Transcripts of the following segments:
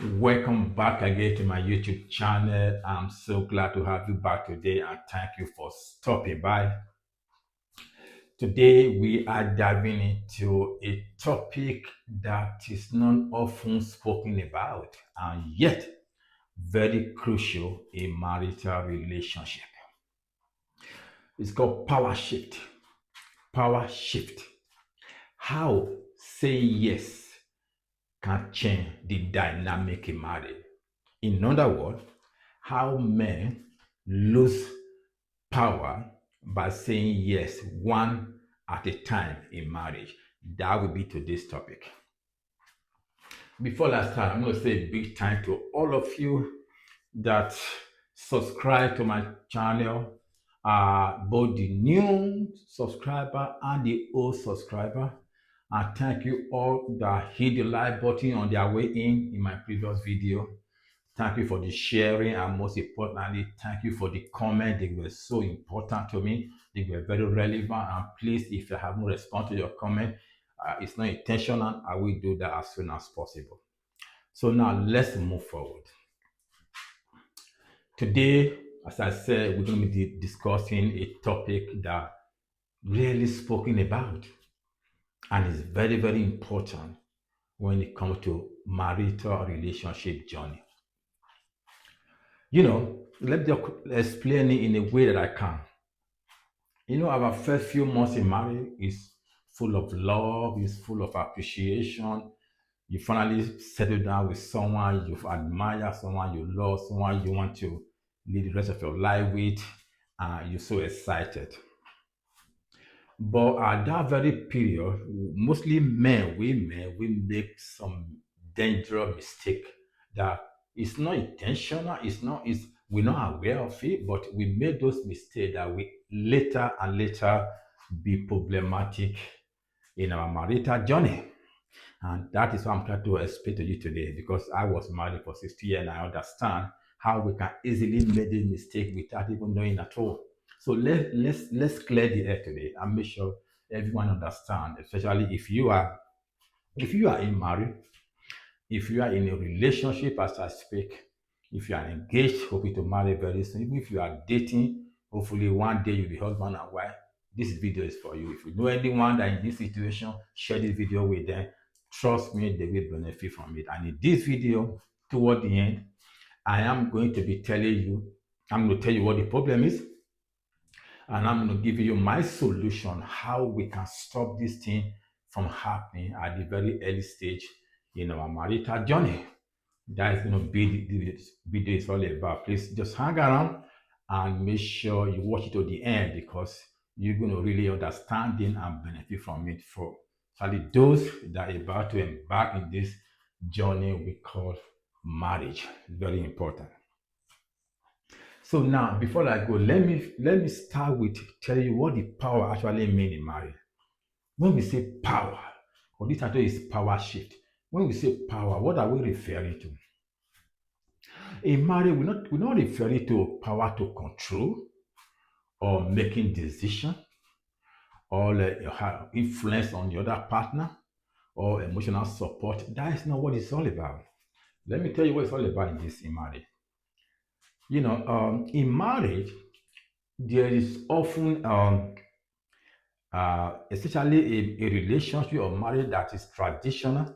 Welcome back again to my YouTube channel. I'm so glad to have you back today and thank you for stopping by. Today, we are diving into a topic that is not often spoken about and yet very crucial in marital relationship. It's called power shift. Power shift. How saying yes can change the dynamic in marriage. In other words, how men lose power by saying yes one at a time in marriage. That will be today's topic. Before I start, I'm going to say big thank to all of you that subscribe to my channel, both the new subscriber and the old subscriber. And thank you all that hit the like button on their way in my previous video. Thank you for the sharing, and most importantly, thank you for the comment. They were so important to me. They were very relevant. And please, if you haven't responded to your comment, it's not intentional. I will do that as soon as possible. So now let's move forward. Today, as I said, we're going to be discussing a topic that really spoken about and is very, very important when it comes to marital relationship journey. Let me explain it in a way that I can. Our first few months in marriage is full of love, is full of appreciation. You finally settle down with someone you admire, someone you love, someone you want to live the rest of your life with, and you're so excited. But at that very period, mostly we make some dangerous mistake that it's not intentional, we're not aware of it, but we made those mistakes that we later and later be problematic in our marital journey. And that is what I'm trying to explain to you today because I was married for 60 years and I understand how we can easily make this mistake without even knowing at all. So let's clear the air today and make sure everyone understands, especially if you are in marriage, if you are in a relationship as I speak, if you are engaged, hoping to marry very soon, even if you are dating, hopefully one day you'll be husband and wife. This video is for you. If you know anyone that in this situation, share this video with them. Trust me, they will benefit from it. And in this video, toward the end, I am going to be telling you, I'm going to tell you what the problem is, and I'm going to give you my solution how we can stop this thing from happening at the very early stage in our marital journey. That is going to be this video is all about. Please just hang around and make sure you watch it to the end because you're going to really understand it and benefit from it for especially those that are about to embark in this journey we call marriage. Very important. So now, before I go, let me start with telling you what the power actually mean in marriage. When we say power, or this title is power shift. When we say power, what are we referring to? In marriage, we're not referring to power to control or making decision or influence on the other partner or emotional support. That is not what it's all about. Let me tell you what it's all about in marriage. In marriage, there is often especially a relationship or marriage that is traditional,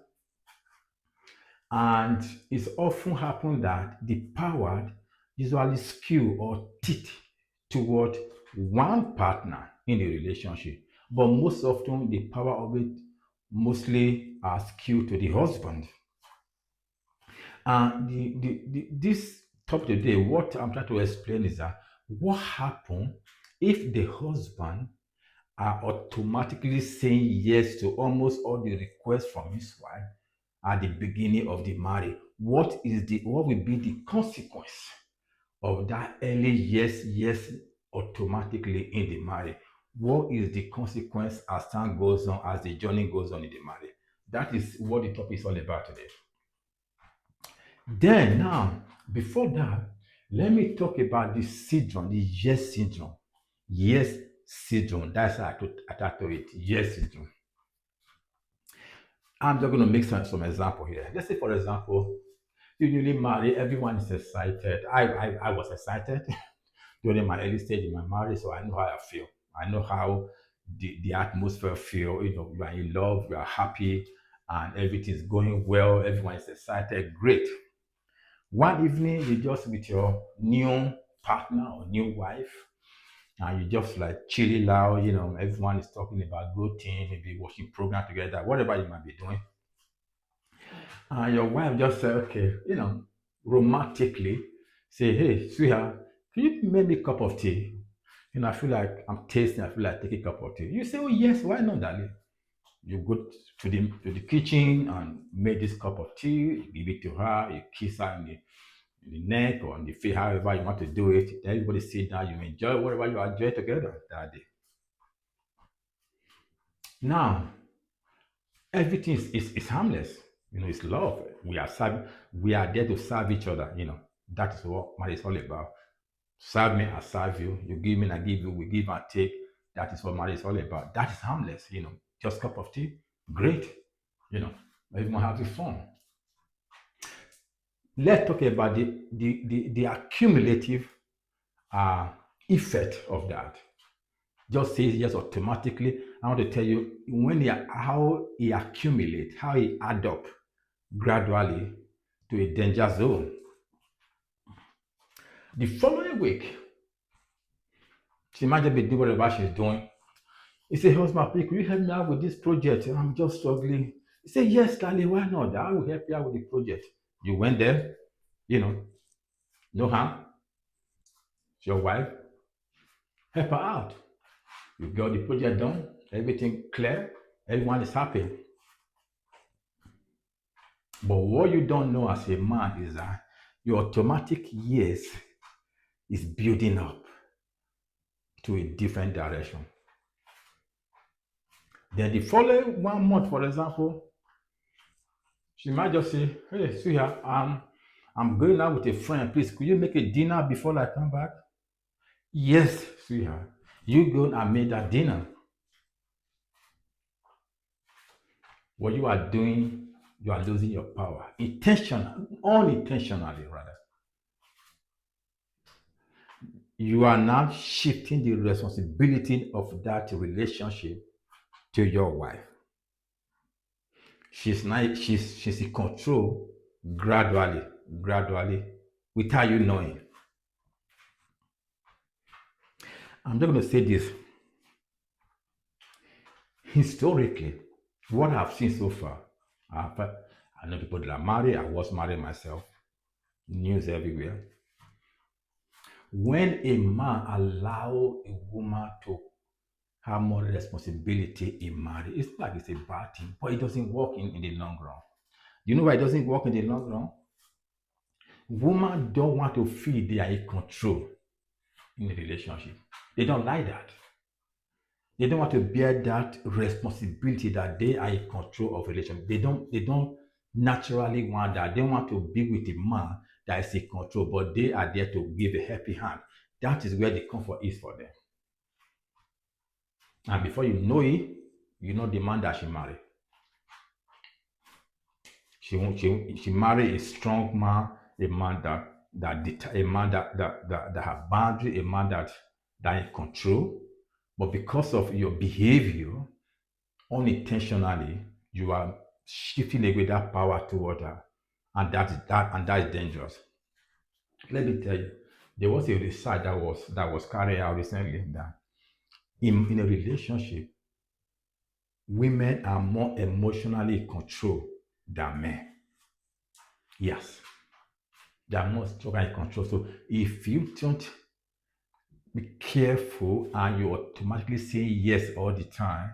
and it's often happen that the power usually skew or tilt toward one partner in the relationship, but most often the power of it mostly are skewed to the husband. This topic today, what I'm trying to explain is that what happens if the husband are automatically saying yes to almost all the requests from his wife at the beginning of the marriage. What will be the consequence of that early yes automatically in the marriage? What is the consequence as time goes on, as the journey goes on in the marriage? That is what the topic is all about today. Then now, before that, let me talk about the syndrome, the yes syndrome. Yes syndrome. That's how I title it. Yes syndrome. I'm just going to make some example here. Let's say, for example, to newly married, everyone is excited. I was excited during my early stage in my marriage, so I know how I feel. I know how the atmosphere feel. You know, you are in love, you are happy, and everything's going well. Everyone is excited. Great. One evening, you just with your new partner or new wife, and you just like chilling out. You know, everyone is talking about good things, maybe watching program together, whatever you might be doing. And your wife just said, okay, you know, romantically, say, hey, sweetheart, can you make me a cup of tea? You know, I feel like I'm tasting, I feel like taking a cup of tea. You say, oh, yes, why not, darling? You go to the kitchen and make this cup of tea, give it to her, you kiss her in the neck or on the face, however you want to do it. Everybody sit down, you enjoy whatever you enjoy together that day. Now, everything is harmless. You know, it's love. We are there to serve each other, you know. That is what marriage is all about. Serve me, I serve you. You give me, I give you. We give and take. That is what marriage is all about. That is harmless, you know. Just cup of tea, great. You know, everyone having fun. Let's talk about the accumulative uh, effect of that. Just say yes automatically. I want to tell you how he accumulate, how he add up gradually to a danger zone. The following week, she might just be doing whatever she's doing. He said, husband, please, could you help me out with this project? I'm just struggling. He said, yes, darling, why not? I will help you out with the project. You went there, you know, no harm. It's your wife, help her out. You got the project done, everything clear, everyone is happy. But what you don't know as a man is that your automatic yes is building up to a different direction. Then the following 1 month, for example, she might just say, hey, sweetheart, I'm going out with a friend. Please, could you make a dinner before I come back? Yes, sweetheart. You go and make that dinner. What you are doing, you are losing your power. Unintentionally rather. You are now shifting the responsibility of that relationship to your wife. She's in control gradually, without you knowing. I'm just going to say this. Historically, what I've seen so far, I know people that are married, I was married myself, news everywhere. When a man allow a woman to have more responsibility in marriage, it's not like it's a bad thing, but it doesn't work in the long run. You know why it doesn't work in the long run? Women don't want to feel they are in control in a relationship. They don't like that. They don't want to bear that responsibility that they are in control of a relationship. They don't naturally want that. They want to be with a man that is in control, but they are there to give a happy hand. That is where the comfort is for them. And before you know it, you know the man that she married. She married a strong man, a man a man that have boundary, a man that in control. But because of your behavior, unintentionally, you are shifting away that power toward her, and that is dangerous. Let me tell you, there was a research that was carried out recently that in a relationship, women are more emotionally in control than men. Yes, they are more stronger in control. So if you don't be careful and you automatically say yes all the time,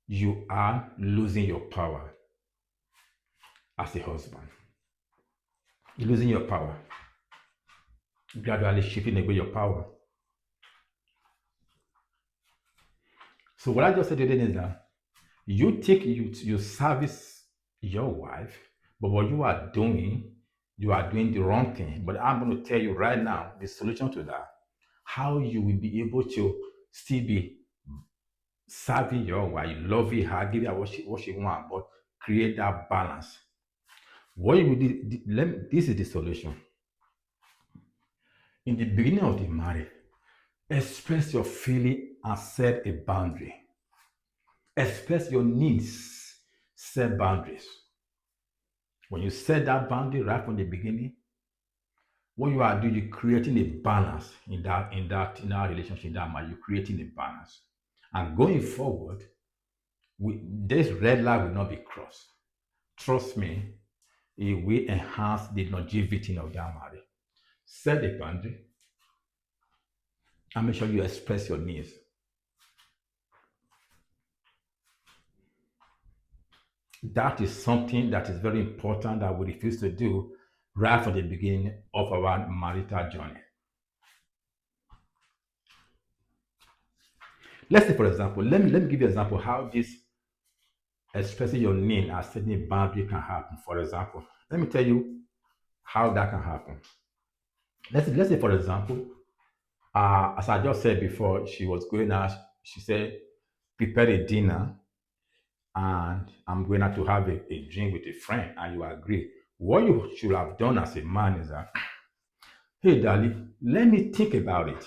you are losing your power as a husband. You're losing your power, gradually shifting away your power. So what I just said today is that you service your wife, but what you are doing the wrong thing. But I'm going to tell you right now the solution to that, how you will be able to still be serving your wife, loving her, giving her what she wants, but create that balance. What you will do, this is the solution. In the beginning of the marriage, express your feeling and set a boundary. Express your needs, set boundaries. When you set that boundary right from the beginning, what you are doing, you're creating a balance in that relationship, in that marriage. You're creating a balance. And going forward, this red line will not be crossed. Trust me, it will enhance the longevity of that marriage. Set a boundary and make sure you express your needs. That is something that is very important that we refuse to do right from the beginning of our marital journey. Let's say, for example, let me give you an example how this expressing your need and setting a boundary can happen. For example, let me tell you how that can happen. Let's say, for example, as I just said before, she was going out. She said, prepare a dinner, and I'm going out to have a drink with a friend, and you agree. What you should have done as a man is that, hey, darling, let me think about it.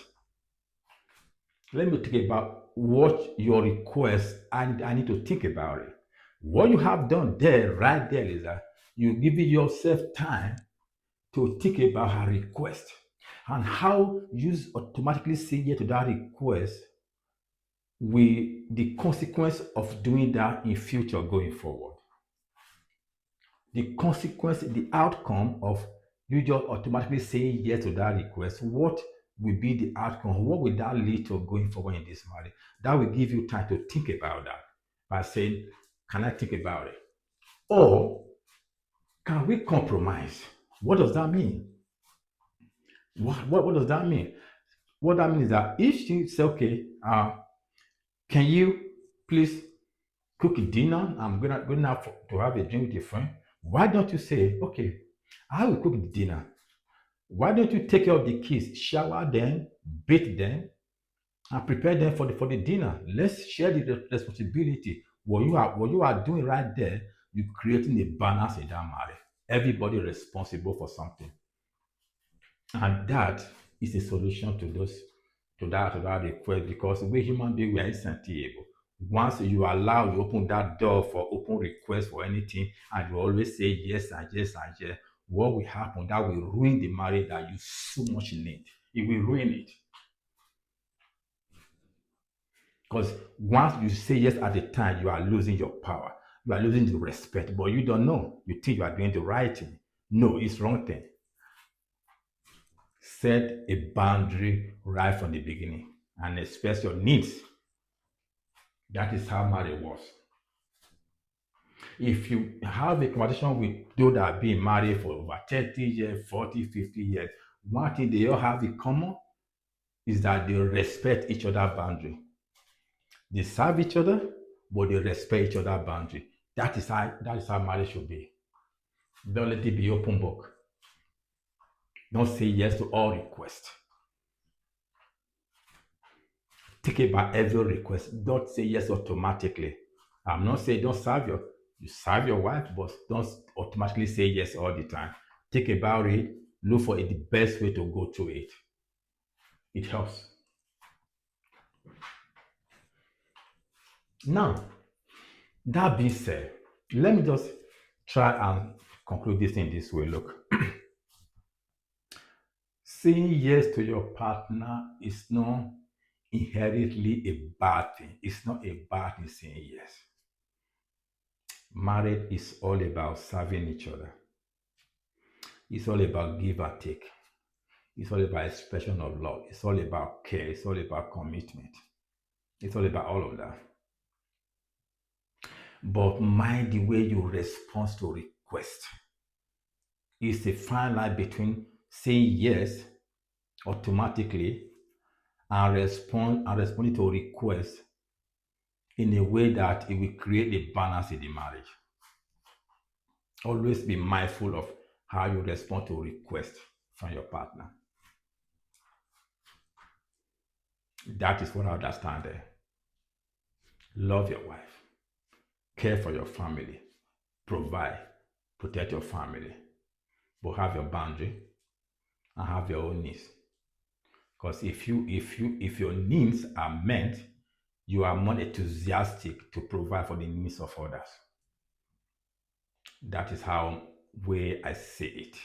Let me think about what your request, and I need to think about it. What you have done there, right there, is that you give yourself time to think about her request and how you automatically say yes to that request with the consequence of doing that in future going forward. The consequence, the outcome of you just automatically saying yes to that request, what will be the outcome? What will that lead to going forward in this marriage? That will give you time to think about that by saying, can I think about it? Or can we compromise? What does that mean? What does that mean? What that means is that if she say, okay, can you please cook dinner? I'm gonna to have a drink with your friend. Why don't you say, okay, I will cook the dinner. Why don't you take care of the kids, shower them, bathe them, and prepare them for the dinner? Let's share the responsibility. What you are doing right there, you're creating a balance in that marriage. Everybody responsible for something. And that is a solution to that request, because we human beings we are insatiable. Once you open that door for open request for anything, and you always say yes and yes and yes, what will happen? That will ruin the marriage that you so much need. It will ruin it. Because once you say yes at the time, you are losing your power. You are losing the respect, but you don't know. You think you are doing the right thing. No, it's wrong thing. Set a boundary right from the beginning and express your needs. That is how marriage works. If you have a conversation with those that have been married for over 30 years, 40, 50 years, one thing they all have in common is that they respect each other's boundary. They serve each other, but they respect each other's boundary. That is how marriage should be. Don't let it be open book. Don't say yes to all requests. Think about every request. Don't say yes automatically. I'm not saying don't serve you serve your wife, but don't automatically say yes all the time. Think about it. Look for the best way to go through it. It helps. Now, that being said, let me just try and conclude this in this way. Look, saying yes to your partner is not inherently a bad thing. It's not a bad thing saying yes. Marriage is all about serving each other. It's all about give and take. It's all about expression of love. It's all about care. It's all about commitment. It's all about all of that. But mind the way you respond to request. It's a fine line between saying yes automatically and responding to request in a way that it will create a balance in the marriage. Always be mindful of how you respond to request from your partner. That is what I understand there. Love your wife, care for your family, provide. protect your family, but have your boundary and have your own needs. Because if your needs are met, you are more enthusiastic to provide for the needs of others. That is how way I see it.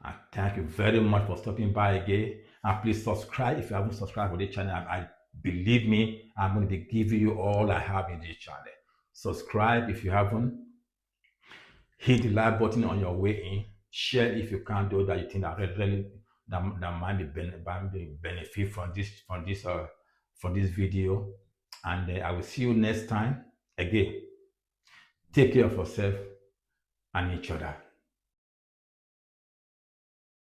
And thank you very much for stopping by again. And please subscribe if you haven't subscribed to the channel. I believe me, I'm going to be giving you all I have in this channel. Subscribe if you haven't. Hit the like button on your way in. Share if you can do that. You think that really that might be benefit from this video. And I will see you next time. Again, take care of yourself and each other.